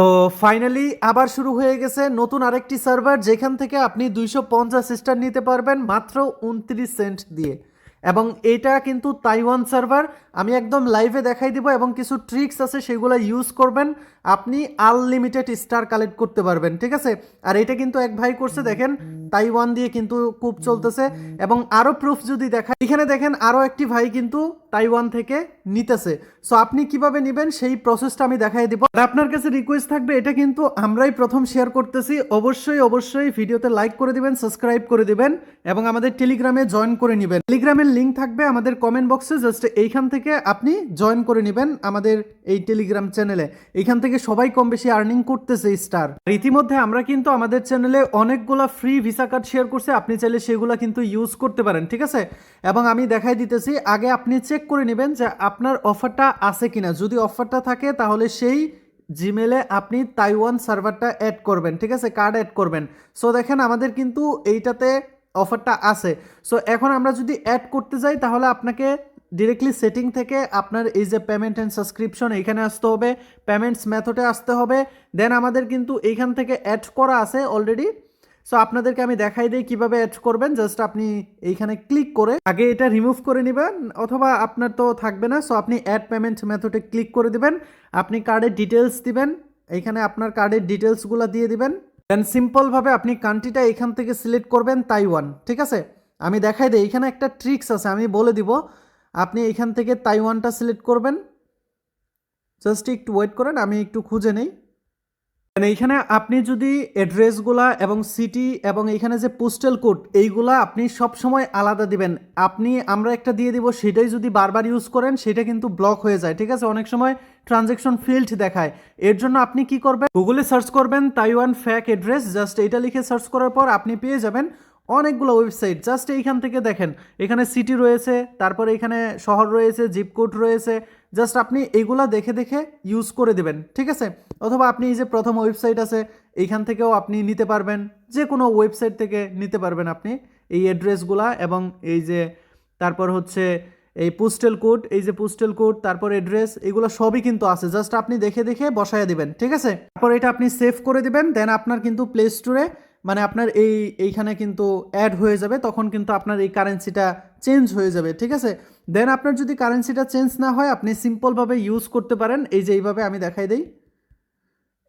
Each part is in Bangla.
তো ফাইনালি আবার শুরু হয়ে গেছে নতুন আরেকটি সার্ভার, যেখান থেকে আপনি 250 স্টার নিতে পারবেন মাত্র 29 সেন্ট দিয়ে। এবং এটা কিন্তু তাইওয়ান সার্ভার। আমি একদম লাইভে দেখাই দিব এবং কিছু ট্রিক্স আছে সেগুলো ইউজ করবেন, আপনি আনলিমিটেড স্টার কালেক্ট করতে পারবেন। ঠিক আছে, আর এটা কিন্তু এক ভাই করছে, দেখেন তাইওয়ান দিয়ে কিন্তু খুব চলতেছে। এবং আরও প্রুফ যদি দেখায়, এখানে দেখেন আরও একটি ভাই কিন্তু তাইওয়ান থেকে নিতেছে। সো আপনি কিভাবে নেবেন সেই প্রসেসটা আমি দেখাই দিব। আর আপনার কাছে রিকোয়েস্ট থাকবে, এটা কিন্তু আমরাই প্রথম শেয়ার করতেছি, অবশ্যই ভিডিওতে লাইক করে দিবেন, সাবস্ক্রাইব করে দিবেন এবং আমাদের টেলিগ্রামে জয়েন করে নেবেন। টেলিগ্রামের লিঙ্ক থাকবে আমাদের কমেন্ট বক্সে, জাস্ট এইখান থেকে আপনি জয়েন করে নেবেন আমাদের এই টেলিগ্রাম চ্যানেলে। এইখান থেকে সবাই কম বেশি আর্নিং করতেছে স্টার। ইতিমধ্যে আমরা কিন্তু আমাদের চ্যানেলে অনেকগুলা ফ্রি ভিসা কার্ড শেয়ার করছি, আপনি চাইলে সেগুলো কিন্তু ইউজ করতে পারেন। ঠিক আছে, এবং আমি দেখাই দিতেছি, আগে আপনি চেক করে নেবেন যে আপনার অফারটা আছে কিনা। যদি অফারটা থাকে তাহলে সেই জিমেলে আপনি তাইওয়ান সার্ভারটা অ্যাড করবেন। ঠিক আছে, কার্ড অ্যাড করবেন। সো দেখেন আমাদের কিন্তু এইটাতে অফারটা আছে। সো এখন আমরা যদি অ্যাড করতে যাই তাহলে আপনাকে ডিরেক্টলি সেটিং থেকে আপনার এই যে পেমেন্ট অ্যান্ড সাবস্ক্রিপশন এইখানে আসতে হবে, পেমেন্টস মেথডে আসতে হবে। দেন আমাদের কিন্তু এইখান থেকে অ্যাড করা আছে অলরেডি। সো আপনাদেরকে আমি দেখাই দিই কিভাবে অ্যাড করবেন। জাস্ট আপনি এইখানে ক্লিক করে আগে এটা রিমুভ করে নেবেন, অথবা আপনার তো থাকবে না। সো আপনি অ্যাড পেমেন্ট মেথডে ক্লিক করে দিবেন, আপনি কার্ডের ডিটেলস দিবেন, এইখানে আপনার কার্ডের ডিটেলসগুলো দিয়ে দিবেন। দেন সিম্পলভাবে আপনি কান্ট্রিটা এখান থেকে সিলেক্ট করবেন তাইওয়ান। ঠিক আছে, আমি দেখাই দিই, এখানে একটা ট্রিক্স আছে আমি বলে দিব। আপনি এখান থেকে তাইওয়ানটা সিলেক্ট করবেন, জাস্ট একটু ওয়েট করেন, আমি একটু খুঁজে নেই। এইখানে আপনি যদি অ্যাড্রেসগুলা এবং সিটি এবং এখানে যে পোস্টাল কোড এইগুলা আপনি সব সময় আলাদা দিবেন। আমরা একটা দিয়ে দিব, সেটাই যদি বারবার ইউজ করেন সেটা কিন্তু ব্লক হয়ে যায়। ঠিক আছে, অনেক সময় ট্রানজ্যাকশন ফেইল্ড দেখায়। এর জন্য আপনি কি করবেন, গুগলে সার্চ করবেন তাইওয়ান ফ্যাক অ্যাড্রেস, জাস্ট এটা লিখে সার্চ করার পর আপনি পেয়ে যাবেন অনেকগুলো ওয়েবসাইট। জাস্ট এইখান থেকে দেখেন, এখানে সিটি রয়েছে, তারপরে এখানে শহর রয়েছে, জিপ কোড রয়েছে। জাস্ট আপনি এইগুলা দেখে দেখে ইউজ করে দেবেন। ঠিক আছে, অথবা আপনি এই যে প্রথম ওয়েবসাইট আছে এইখান থেকেও আপনি নিতে পারবেন, যে কোনো ওয়েবসাইট থেকে নিতে পারবেন আপনি এই অ্যাড্রেসগুলা। এবং এই যে তারপর হচ্ছে এই পোস্টাল কোড, এই যে পোস্টাল কোড, তারপর অ্যাড্রেস, এগুলো সবই কিন্তু আছে। জাস্ট আপনি দেখে দেখে বসায় দিবেন। ঠিক আছে, তারপর এটা আপনি সেভ করে দিবেন। দেন আপনার কিন্তু প্লে স্টোরে মানে আপনার এইখানে কিন্তু অ্যাড হয়ে যাবে, তখন কিন্তু আপনার এই কারেন্সিটা চেঞ্জ হয়ে যাবে। ঠিক আছে, দেন আপনার যদি কারেন্সিটা চেঞ্জ না হয় আপনি সিম্পলভাবে ইউজ করতে পারেন, এই যে এইভাবে আমি দেখাই দিই।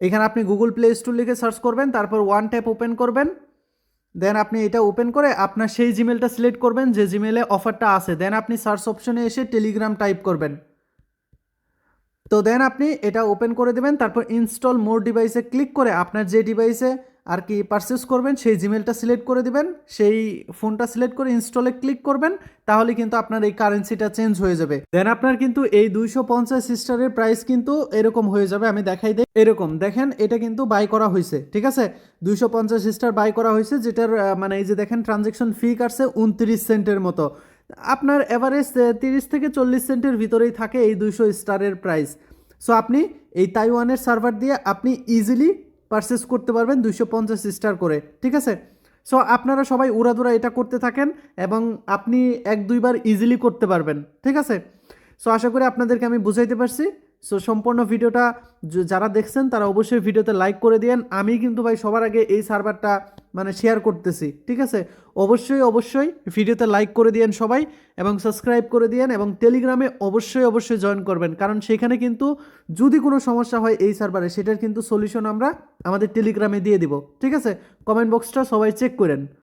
এখানে আপনি গুগল প্লে স্টোর লিখে সার্চ করবেন, তারপর ওয়ান ট্যাপ ওপেন করবেন। দেন আপনি এটা ওপেন করে আপনার সেই জিমেলটা সিলেক্ট করবেন যে জিমেলে অফারটা আছে। দেন আপনি সার্চ অপশনে এসে টেলিগ্রাম টাইপ করবেন। তো দেন আপনি এটা ওপেন করে দেবেন, তারপর ইনস্টল মোর ডিভাইসে ক্লিক করে আপনার যে ডিভাইসে আর কি পারচেস করবেন সেই জিমেলটা সিলেক্ট করে দিবেন, সেই ফোনটা সিলেক্ট করে ইনস্টলে ক্লিক করবেন, তাহলে কিন্তু আপনার এই কারেন্সিটা চেঞ্জ হয়ে যাবে। দেন আপনার কিন্তু এই 250 স্টারের প্রাইস কিন্তু এরকম হয়ে যাবে। আমি দেখাই দিই, এরকম দেখেন এটা কিন্তু বাই করা হয়েছে। ঠিক আছে, 250 স্টার বাই করা হয়েছে, যেটার মানে এই যে দেখেন ট্রানজ্যাকশন ফি কাটছে 29 সেন্টের মতো। আপনার এভারেজ 30 থেকে 40 সেন্টের ভিতরেই থাকে এই 200 স্টারের প্রাইস। সো আপনি এই তাইওয়ানের সার্ভার দিয়ে আপনি ইজিলি পারচেস করতে পারবেন 250 স্টার করে। ঠিক আছে, সো আপনারা সবাই উড়াদুরা এটা করতে থাকেন এবং আপনি 1-2 বার ইজিলি করতে পারবেন। ঠিক আছে, সো আশা করি আপনাদেরকে আমি বুঝাইতে পারছি। সো সম্পূর্ণ ভিডিওটা যারা দেখছেন তারা অবশ্যই ভিডিওতে লাইক করে দিয়েন। আমি কিন্তু ভাই সবার আগে এই সার্ভারটা মানে শেয়ার করতেছি। ঠিক আছে, অবশ্যই ভিডিওতে লাইক করে দিয়েন সবাই এবং সাবস্ক্রাইব করে দিয়েন এবং টেলিগ্রামে অবশ্যই জয়েন করবেন, কারণ সেখানে কিন্তু যদি কোনো সমস্যা হয় এই সার্ভারে সেটার কিন্তু সলিউশন আমরা আমাদের টেলিগ্রামে দিয়ে দিব। ঠিক আছে, কমেন্ট বক্সটা সবাই চেক করেন।